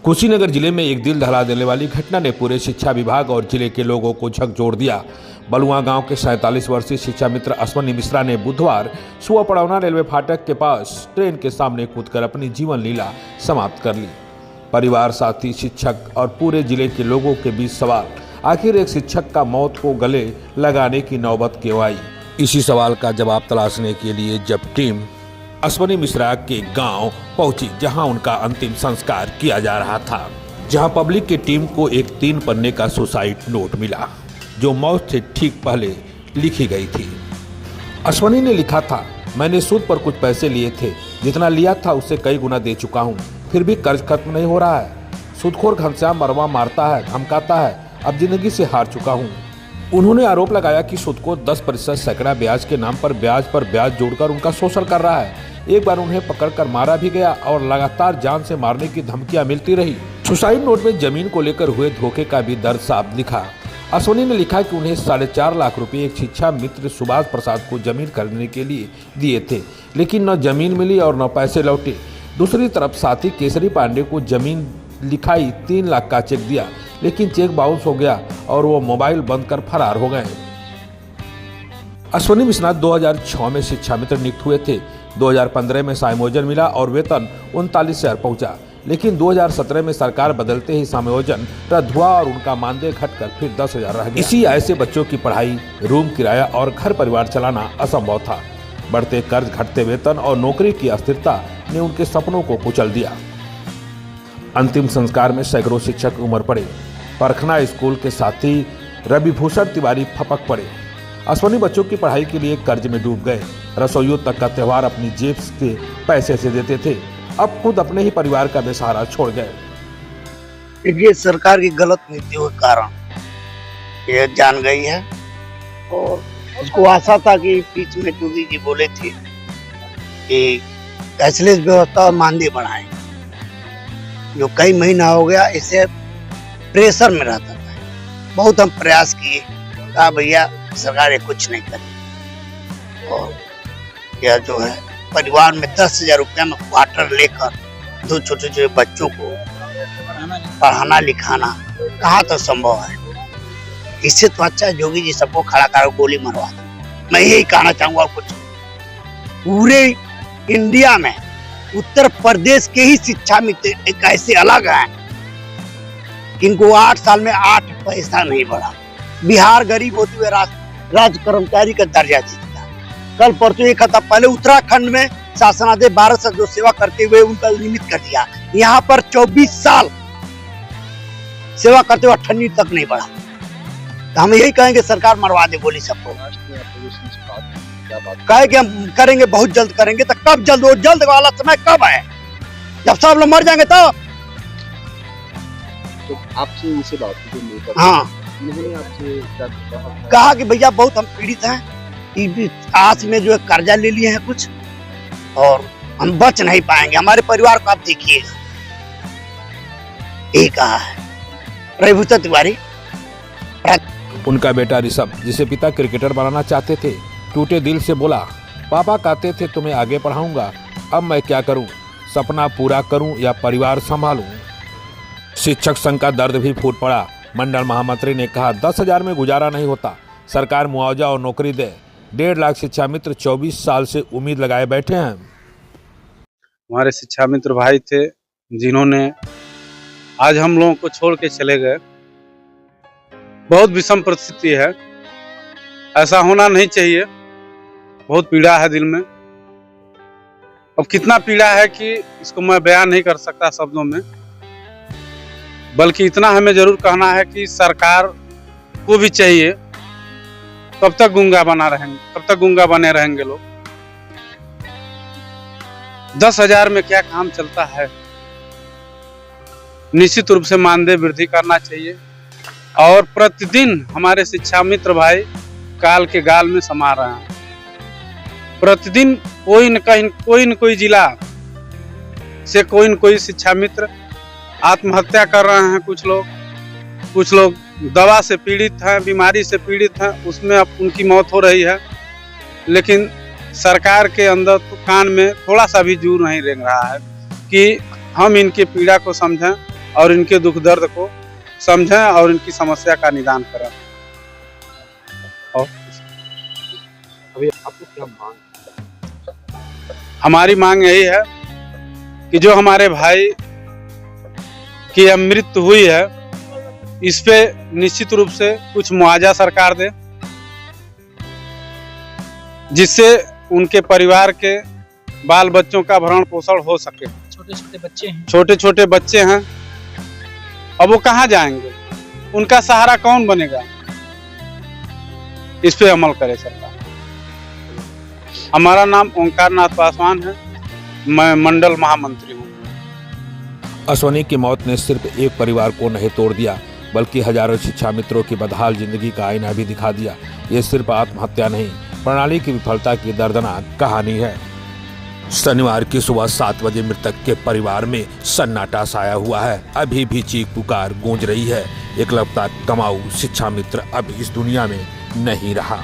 कुशीनगर जिले में एक दिल दहला देने वाली घटना ने पूरे शिक्षा विभाग और जिले के लोगों को झकझोर दिया। बलुआ गांव के 47 वर्षीय शिक्षा मित्र अश्वनी मिश्रा ने बुधवार सुबह पड़ौना रेलवे फाटक के पास ट्रेन के सामने कूदकर अपनी जीवन लीला समाप्त कर ली। परिवार, साथी, शिक्षक और पूरे जिले के लोगों के बीच सवाल, आखिर एक शिक्षक का मौत को गले लगाने की नौबत क्यों आई? इसी सवाल का जवाब तलाशने के लिए जब टीम अश्वनी मिश्रा के गांव पहुंची, जहां उनका अंतिम संस्कार किया जा रहा था, जहां पब्लिक की टीम को एक 3 पन्ने का सुसाइड नोट मिला जो मौत से ठीक पहले लिखी गई थी। अश्वनी ने लिखा था, मैंने सूद पर कुछ पैसे लिए थे, जितना लिया था उससे कई गुना दे चुका हूँ, फिर भी कर्ज खत्म नहीं हो रहा है। सूदखोर घनश्याम मरवा मारता है, धमकाता है, अब जिंदगी से हार चुका हूँ। उन्होंने आरोप लगाया कि सूदखोर 10% सैकड़ा ब्याज के नाम पर ब्याज जोड़कर उनका शोषण कर रहा है। एक बार उन्हें पकड़कर मारा भी गया और लगातार जान से मारने की धमकियां मिलती रही। सुसाइड नोट में जमीन को लेकर हुए धोखे का भी दर्द साफ दिखा। अश्वनी ने लिखा कि उन्हें 4.5 लाख रुपए एक शिक्षा मित्र सुभाष प्रसाद को जमीन खरीदने के लिए दिए थे, लेकिन न जमीन मिली और न पैसे लौटे। दूसरी तरफ साथी केसरी पांडे को जमीन लिखाई 3 लाख का चेक दिया, लेकिन चेक बाउंस हो गया और वो मोबाइल बंद कर फरार हो गए। अश्वनी मिश्रा 2006 में शिक्षा मित्र नियुक्त हुए थे। 2015 में समायोजन मिला और वेतन 39,000 पहुंचा, लेकिन 2017 में सरकार बदलते ही समायोजन रद्द हुआ और उनका मानदेय घटकर फिर 10,000 रह गया। इसी आय से बच्चों की पढ़ाई, रूम किराया और घर परिवार चलाना असंभव था। बढ़ते कर्ज, घटते वेतन और नौकरी की अस्थिरता ने उनके सपनों को कुचल दिया। अंतिम संस्कार में सैकड़ों शिक्षक उमड़ पड़े। परखना स्कूल के साथी रविभूषण तिवारी फपक पड़े। अश्वनी बच्चों की पढ़ाई के लिए कर्ज में डूब गए। रसोइयों तक का त्यौहार अपनी जेब के पैसे से देते थे, अब खुद अपने ही परिवार का बेसहारा छोड़ गए। ये सरकार की गलत नीतियों के कारण ये जान गई है और उसको आशा था कि बीच में योगी जी बोले थे कि कैशलेस व्यवस्था और मानदेय बढ़ाएं, जो कई महीना हो गया इसे प्रेशर में रहता था। बहुत हम प्रयास किए, कहा भैया सरकार ये कुछ नहीं करी, और यह जो है परिवार में 10,000 रुपया में क्वार्टर लेकर 2 छोटे छोटे बच्चों को पढ़ाना लिखाना कहाँ तो संभव है। इससे तो अच्छा योगी जी सबको खड़ा कर गोली मरवा दो। मैं यही कहना चाहूंगा, कुछ पूरे इंडिया में उत्तर प्रदेश के ही शिक्षा मित्र एक ऐसे अलग हैं इनको 8 साल में 8 पैसा नहीं बढ़ा। बिहार गरीब होते हुए राज्य कर्मचारी का दर्जा जीता। कल परसों एक हफ्ता पहले उत्तराखंड में शासनादेश 12 साल जो सेवा करते हुए उनका नियमित कर दिया। यहाँ पर 24 साल सेवा करते हुए 98 तक नहीं बढ़ा। तो हम यही कहेंगे सरकार मरवा दे गोली सबको। कहे कि हम करेंगे, बहुत जल्द करेंगे, तो कब जल्द? वो जल्द वाला समय कब है? जब सब लोग मर जाएंगे तो आपसे उनसे बात की। हाँ, उन्होंने आपसे कहा कि भैया बहुत हम पीड़ित हैं, आज में जो है कर्जा ले लिए हैं कुछ, और हम बच नहीं पाएंगे, हमारे परिवार को आप देखिएगा। यही कहा है रविभूषण तिवारी। उनका बेटा ऋषभ, जिसे पिता क्रिकेटर बनाना चाहते थे, टूटे दिल से बोला, पापा कहते थे तुम्हें आगे पढ़ाऊंगा, अब मैं क्या करूं? सपना पूरा करूं या परिवार संभालूं? शिक्षक संघ का दर्द भी फूट पड़ा। मंडल महामंत्री ने कहा, 10,000 में गुजारा नहीं होता, सरकार मुआवजा और नौकरी दे। 1.5 लाख शिक्षा मित्र 24 साल से उम्मीद लगाए बैठे हैं। हमारे शिक्षा मित्र भाई थे जिन्होंने आज हम लोगों को छोड़ के चले गए। बहुत विषम परिस्थिति है, ऐसा होना नहीं चाहिए। बहुत पीड़ा है दिल में। अब कितना पीड़ा है कि इसको मैं बयान नहीं कर सकता शब्दों में, बल्कि इतना हमें जरूर कहना है कि सरकार को भी चाहिए, कब तक गूंगा बने रहेंगे लोग। 10,000 में क्या काम चलता है? निश्चित रूप से मानदेय वृद्धि करना चाहिए और प्रतिदिन हमारे शिक्षा मित्र भाई काल के गाल में समा रहे हैं। प्रतिदिन कोई न कोई जिला से कोई न कोई शिक्षा मित्र आत्महत्या कर रहे हैं। कुछ लोग दवा से पीड़ित हैं, बीमारी से पीड़ित हैं, उसमें अब उनकी मौत हो रही है, लेकिन सरकार के अंदर तो कान में थोड़ा सा भी जूर नहीं रेंग रहा है कि हम इनके पीड़ा को समझें और इनके दुख दर्द को समझें और इनकी समस्या का निदान करें। और अभी आपको क्या मांग? हमारी मांग यही है कि जो हमारे भाई की अब मृत्यु हुई है, इस पे निश्चित रूप से कुछ मुआवजा सरकार दे, जिससे उनके परिवार के बाल बच्चों का भरण पोषण हो सके। छोटे छोटे बच्चे हैं, अब वो कहाँ जाएंगे? उनका सहारा कौन बनेगा? इस पे अमल करे सरकार। हमारा नाम ओंकार नाथ पासवान है, मैं मंडल महामंत्री हूँ। अश्वनी की मौत ने सिर्फ एक परिवार को नहीं तोड़ दिया, बल्कि हजारों शिक्षा मित्रों की बदहाल जिंदगी का आईना भी दिखा दिया। ये सिर्फ आत्महत्या नहीं, प्रणाली की विफलता की दर्दनाक कहानी है। शनिवार की सुबह 7 बजे मृतक के परिवार में सन्नाटा छाया हुआ है। अभी भी चीख पुकार गूंज रही है। एकलव्य कमाऊ शिक्षा मित्र अब इस दुनिया में नहीं रहा।